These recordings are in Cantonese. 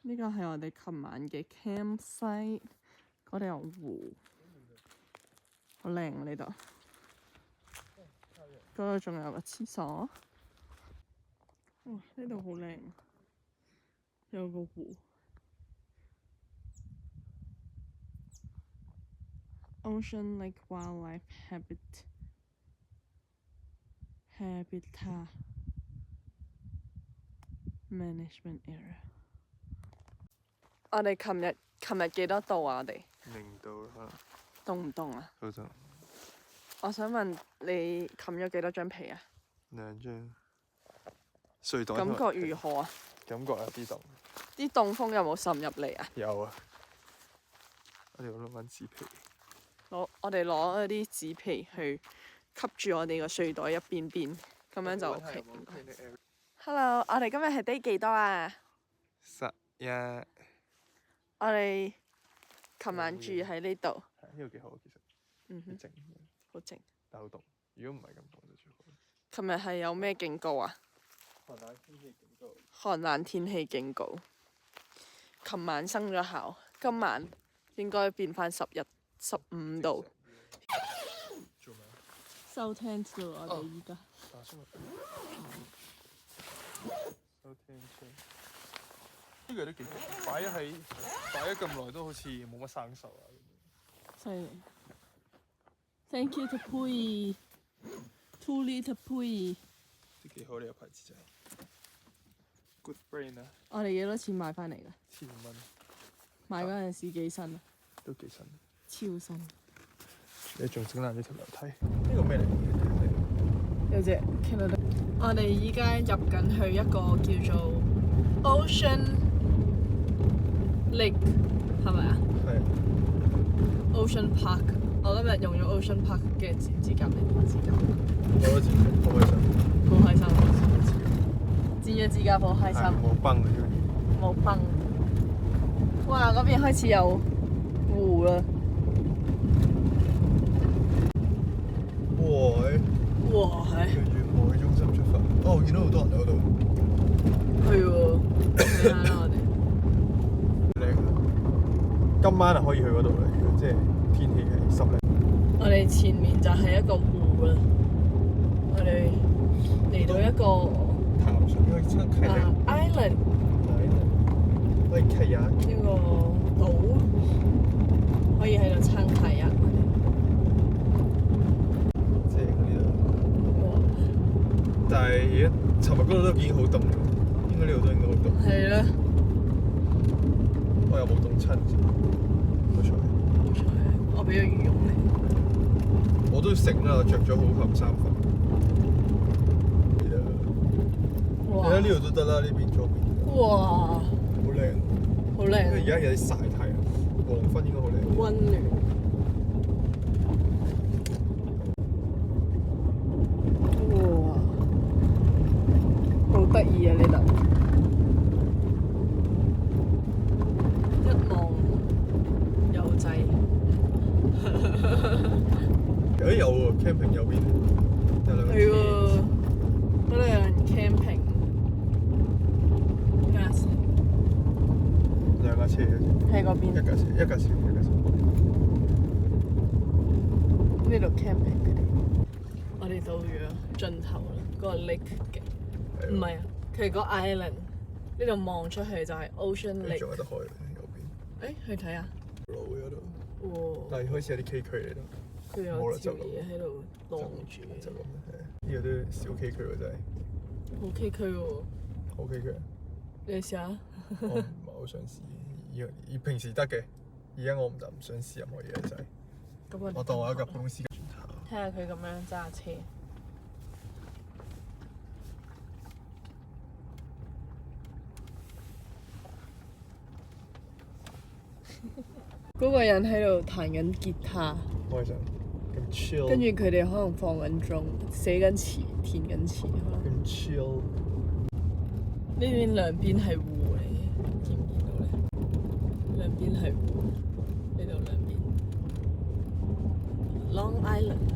呢個係我哋琴晚嘅 campsite，嗰度有湖，好靚啊呢度。嗰度仲有個廁所，哇！呢度好靚，有個湖。Ocean Lake Wildlife Habitat Management Area。我哋琴日幾多度啊？我哋0度啦。凍唔凍啊？好凍。我想問你冚咗幾多張被啊2張。睡袋。感覺如何啊？感覺有啲凍。啲凍風有冇滲入嚟啊？有啊。我哋攞緊紙皮。我哋攞嗰啲紙皮去吸住我哋個睡袋一邊邊，咁樣就 OK。Hello， 我哋今日係 day 幾多啊？11。我哋琴晚住喺呢度。呢度幾好其實。靜。好靜。但好凍。如果唔係咁凍就最好。琴日係有咩警告啊？寒冷天氣警告。琴晚生咗效，今晚應該變返15度。做咩？收聽咗我哋依家。收聽車。呢個都幾勁，擺咗咁耐都好似冇乜生鏽啊！犀利。Thank you to Pui。Too little Pui。都幾好呢個牌子真係。Good brain 啊！我哋幾多錢買翻嚟㗎？1500蚊。買嗰陣時幾新啊？都幾新。超新。你仲整爛咗條樓梯？呢個咩嚟？有隻 Canada。我哋依家入緊去一個叫做 Ocean Lake， 係咪啊？係。Ocean Park。我今日用咗 Ocean Park 嘅剪指甲嚟剪指甲。攞咗剪，好開心。好開心。剪咗指甲好開心。冇崩嘅呢樣嘢。冇崩。哇！嗰邊開始有湖啦。哇！係。向住海中心出發。哦，我見到好多人喺嗰度。係喎。睇下啦，我哋。靚啊！今晚啊可以去嗰度啦，如果即係天氣係濕靚。我哋前面就係一個湖啦。我哋嚟到一個淡水可以撐溪啊 Island。可以溪啊！一個島可以喺度撐溪啊！正呢度。但係而家尋日嗰度都已經好凍，應該呢度都應該好凍。係啦。我又冇凍親，好彩。好彩，我俾咗羽絨你。我都醒啦，我着咗好厚衫褲。你睇呢度都得啦，呢邊左邊。哇！好靚。好靚。因為而家有啲曬太陽，黃昏應該好靚。溫暖。哇！好得意啊呢度。一望有掣。有喎 ，camping 右邊有兩個。係喎，嗰度有人 camping。兩架車嘅啫。喺嗰邊。一架車。呢度 camping 佢哋。我哋到咗盡頭啦，嗰個 lake 嘅。唔係啊，佢個 island 呢度望出去就係 Ocean Lake。仲有得開右邊。誒，去睇下。路嗰度。哇！但係開始有啲崎嶇嚟咯。佢有條嘢喺度擋住。就咁係。呢個都小崎嶇喎，真係。好崎嶇喎。好崎嶇。你試下。我唔係好想試，而平時得嘅，而家我唔想試任何嘢就係。我當我一架普通司機。睇下佢咁樣揸車。嗰個人喺度彈緊吉他。開心。咁 chill。跟住佢哋可能放緊鐘，寫緊詞，填緊詞可能。咁 chill。呢邊兩邊係湖嚟嘅，見唔見到咧？兩邊係湖，呢度兩邊。Long Island。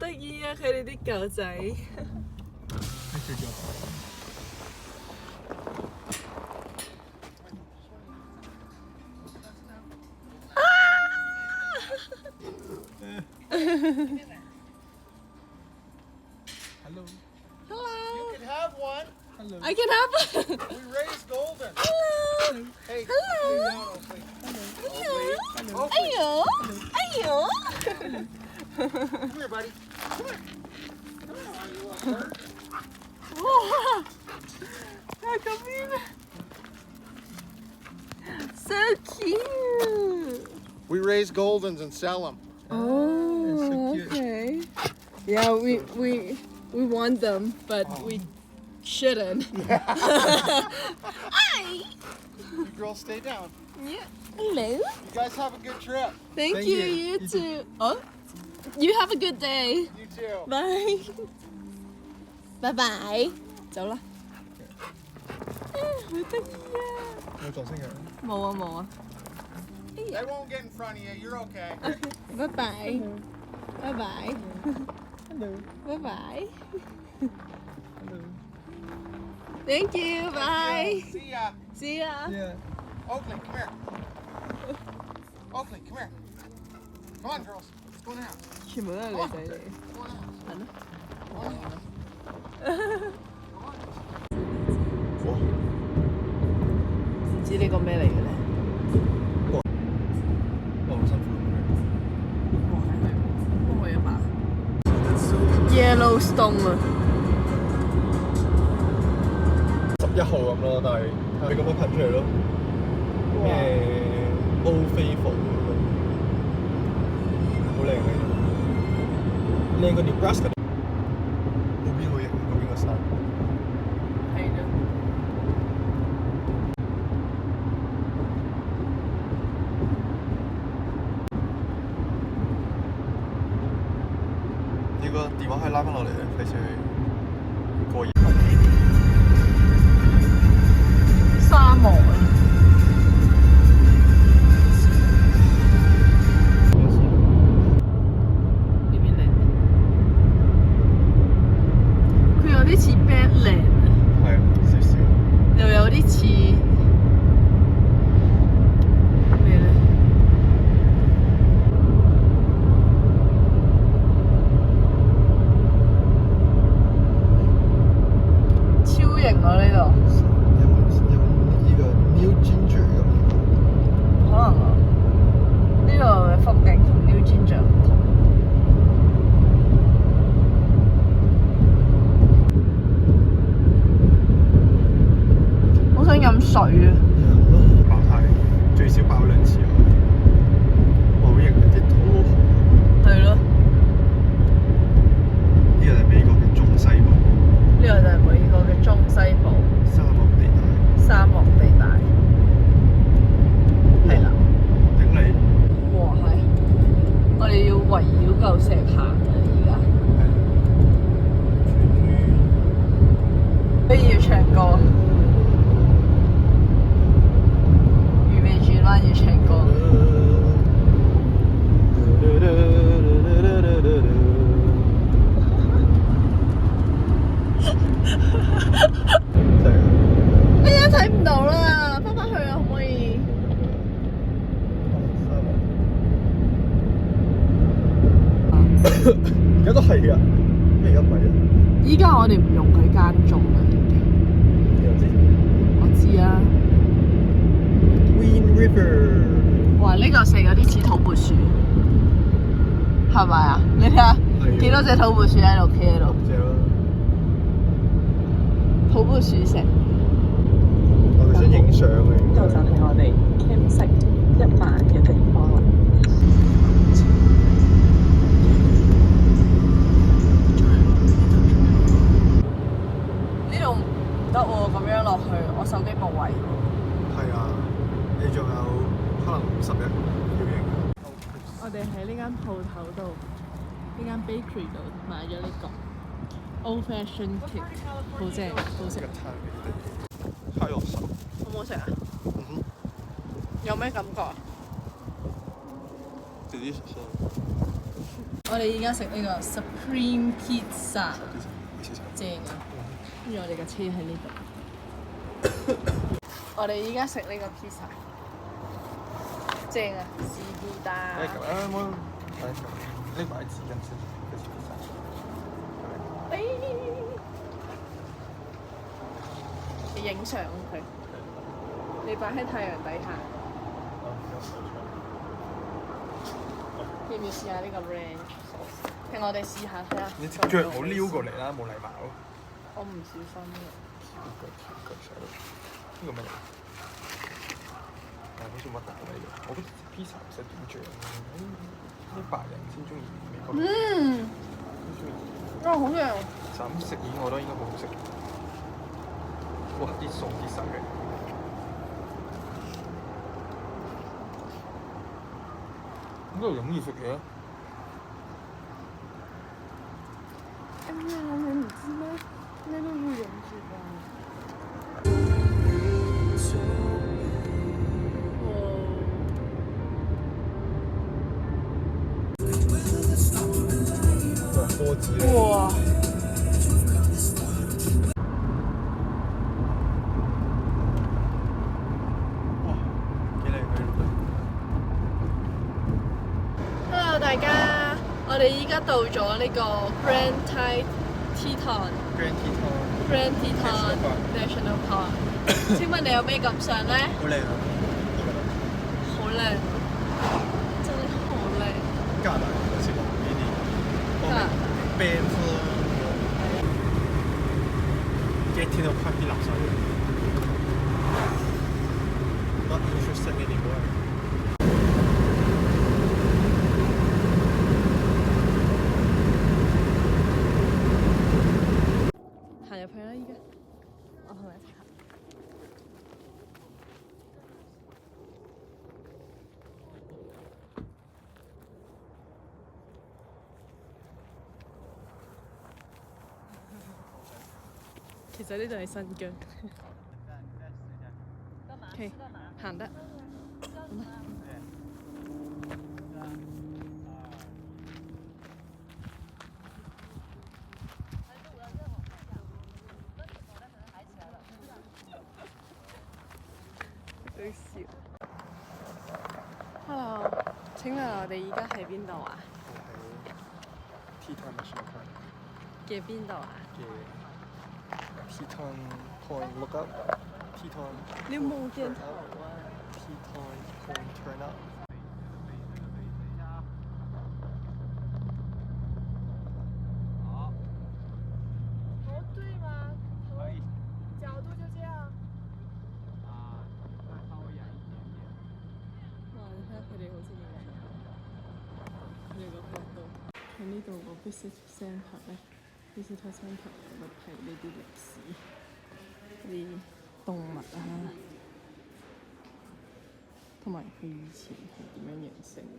得意啊！佢哋啲狗仔。Hello. Hello. You can have one. Hello. I can have one. We raised golden. Hello. Hey. Hello. Hello. Hello. Ayo. Come here, buddy. Come here. Come on, you little bird. Wow. Come here. So cute. We raise goldens and sell them. Oh, so cute. okay. Yeah, we want them, but we shouldn't. Hi. You girls stay down. Yeah. Hello. You guys have a good trip. Thank Thank you. you. You too. Oh, you have a good day. You too. Bye. Bye bye. 走啦。好得意啊！有撞聲嘅。冇啊冇啊。 They won't get in front of you. You're okay. Bye bye. Bye bye. Hello. Bye bye. Hello. Thank you. Bye. See ya. See ya. Yeah. Oakley, come here. Oakley, come here. Come on, girls. Let's go in the house. 全部都係女仔嚟。 Go in the house. 係咯。 Go in the house. 唔知呢個咩嚟嘅咧？好辛苦哇，係咪？幫我一把。Yellowstone 啊！ 11號咁咯，但係佢咁樣噴出嚟咯。咩 Old Faithful 咁樣，好靚嘅，靚過 Nebraska。嗰邊好型，嗰邊個山。係咯。呢個電話可以拉翻落嚟咧，費事過熱。沙漠啊！呢邊靚。佢有啲似 Badland 啊，係啊，少少。又有啲似咩咧？超型啊！呢度。 有呢個 New Ginger 咁樣。可能啊，呢度嘅風景同 New Ginger 唔同。好想飲水啊！爆太最少爆2次啊！好型嘅啲土豪。係咯，呢個就係美國嘅中西部呢個就係美國嘅中西部沙漠地帶。沙漠地帶。係啦，頂你！哇係！我哋要圍繞嚿石行啊！而家不如要唱歌，預備轉彎要唱歌。哎呀，睇唔到啦，翻返去啊，可唔可以？而家都係㗎，咩而家唔係啊？依家我哋唔用佢耕種啦，已經。你又知我知啊。 ？Green River 哇！呢嚿石有啲似土撥鼠，係咪啊？你睇下係幾多隻土撥鼠喺度企喺度？隻咯，土撥鼠石。我哋想影相嘅。呢度就係我哋 campsite 1晚嘅地方啦。呢度唔得喎，咁樣落去，我手機冇位喎。係啊，你仲有可能50日要影。我哋喺呢間鋪頭度，呢間 bakery 度買咗呢個 old fashion cake，好正，好食。太落手。好唔好食啊？有咩感覺啊？ delicious。我哋而家食呢個 Supreme Pizza，正啊！跟住我哋架車喺呢度。我哋而家食呢個 pizza，正啊！士布達。拎埋紙巾先，跟住你影相佢，你擺喺太陽底下。要唔要試下呢個 ranch sauce？聽我哋試下睇下。你隻腳冇撩過嚟啦，冇禮貌。我唔小心嘅。呢個咩嚟？好似核突咁嚟嘅。我覺得 pizza 唔使點醬，啲白人先中意美國。好味啊！就咁食已經我覺得應該好好食。哇！啲餸啲手嘅。呢度容易食嘢。哎呀，你唔知咩？咩都會忍住㗎。波子哇！幾靚嘅。Hello 大家，我哋依家到咗呢個 Grand Teton National Park。請問你有咩感想呢？好靚啊！好靚，真係好靚。加拿大好似冇呢啲。加拿大 band 咯。Getting up 啲垃圾。Not interested anymore。行入去啦！依家，我同你一齊行。其實呢度係新疆。OK，行得。好笑。Hello，請問我哋而家喺邊度啊？喺 Teton National Park 嘅邊度啊？嘅 Teton Point Look Up Teton 你有冇鏡頭啊？ Teton Point Turn Up。頭對嗎？頭角度就這樣。哇！你睇下佢哋好識影相，佢哋個角度。喺呢度個 visit centre 咧 ，visitor centre 有得睇呢啲歷史，啲動物啊，同埋佢以前係點樣形成嘅。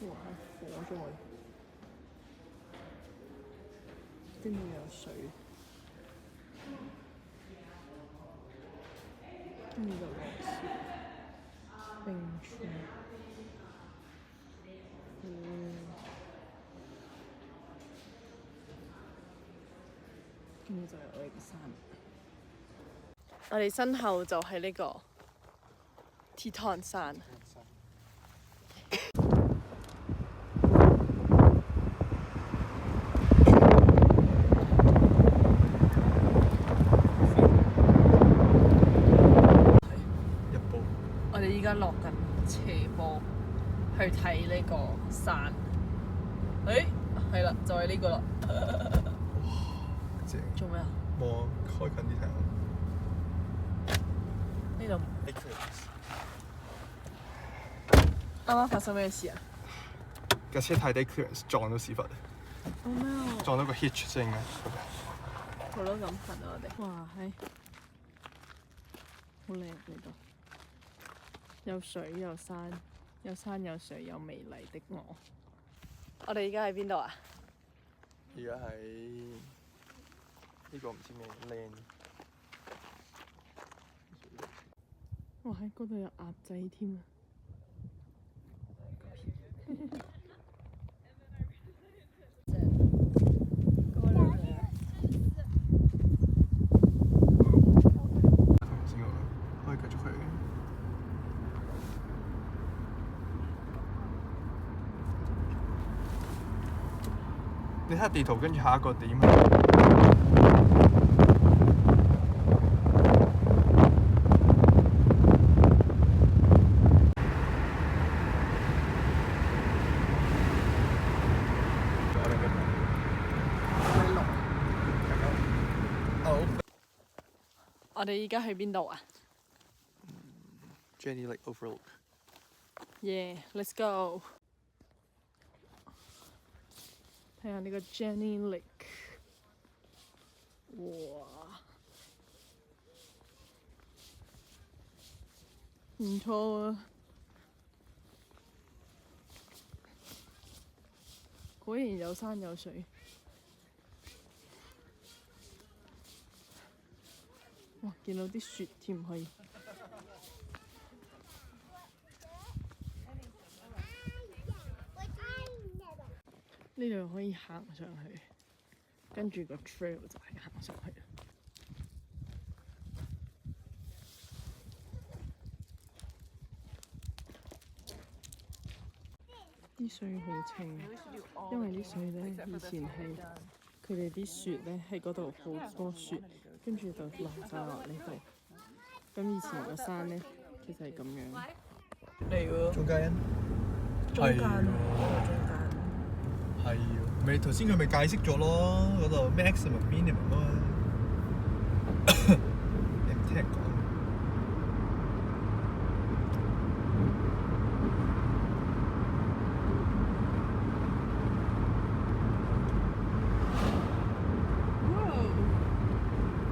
哇！火災，跟住有水。跟住就落雪，冰川，跟住就有我哋嘅山。我哋身後就係呢個 Teton 山。我哋依家落緊斜坡去睇呢個山，係啦，就係呢個啦。正。做咩啊？冇啊，開近啲睇下。呢度 Aquarius 啱啱發生咩事啊？架車太低 clearance 撞到屎忽，好咩啊？撞到個 hitch 先嘅。好多咁痕啊！我哋哇係，好靚呢度，有水有山，有山有水有美麗的我。我哋而家喺邊度啊？而家喺呢個唔知咩 land。哇！喺嗰度有鴨仔添啊！先好啦，可以繼續去。你睇下地圖，跟住下一個點。我哋而家去邊度啊 Jenny Lake Overlook。 ？Yeah，let's go。睇下呢個 Jenny Lake， 哇，唔錯啊！果然有山有水。哇！見到啲雪添可以。呢度可以行上去，跟住個 trail 就係行上去。啲水好清，因為啲水咧以前係佢哋啲雪咧喺嗰度好多雪，跟住就落晒落呢度。咁以前個山咧其實係咁樣嚟喎。中間。中間喎，係喎，咪頭先佢咪解釋咗咯，嗰度 maximum minimum 啊嘛。你唔聽人講？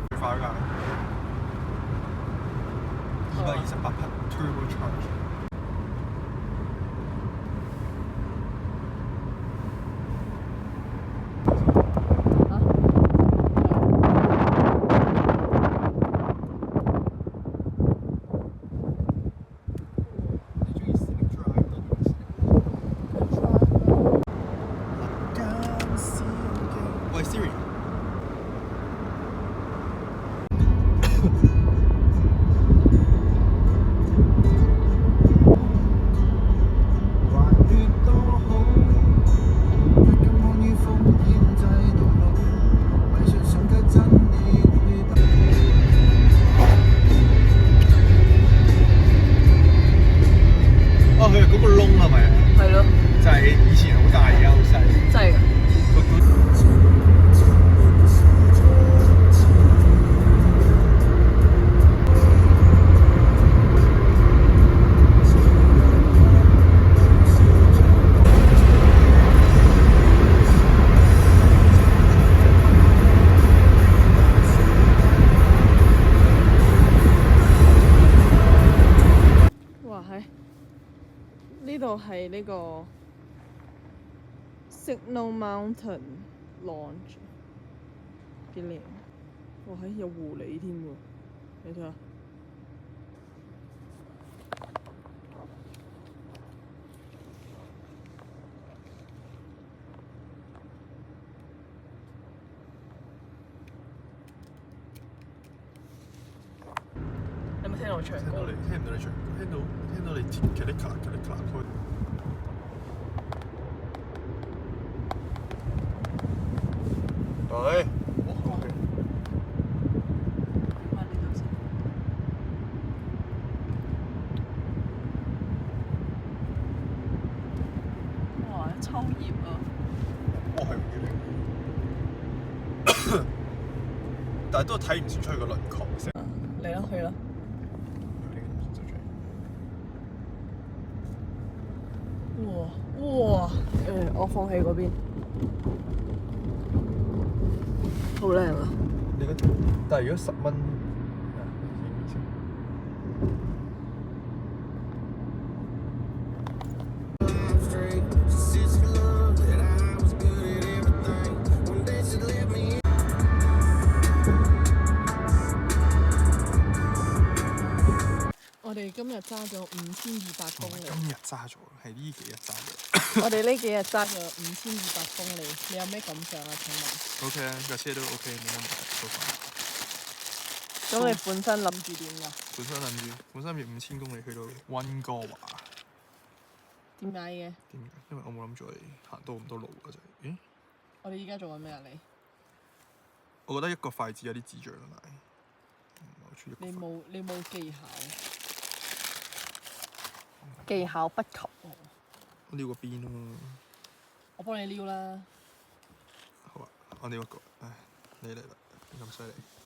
最快㗎，228匹 turbo charge。喂 Siri。哦，佢係嗰個窿係咪？係咯，就係以前好大，而家好細。真係㗎。哇係，呢度係呢個 Signal Mountain Launch， 幾靚！哇係有狐狸添喎，你睇下。有冇聽到我唱歌？聽唔到你唱歌，聽到你節嘅啲咔嘅啲咔開。對。慢啲先。哇！秋葉啊！哇係幾靚，但係都睇唔清楚佢個輪廓先。嚟啦，去啦！哇哇！我放棄嗰邊，好靚啊！你覺得？但係如果10蚊，我哋今日揸咗5200公里。今日揸咗，係呢幾日揸咗。我哋呢幾日揸咗5200公里，你有咩感想啊？請問 OK 啊，架車都 OK，冇乜問題，都快。咁你本身諗住點㗎？本身要5000公里去到溫哥華。點解嘅？點解？因為我冇諗住行多咁多路啊！就係，咦？我哋依家做緊咩啊？你？我覺得一個筷子有啲智障啊，但係你冇技巧，技巧不及我。我撩個邊咯。我幫你撩啦。好啊，我撩一個，唉，你嚟啦，咁犀利。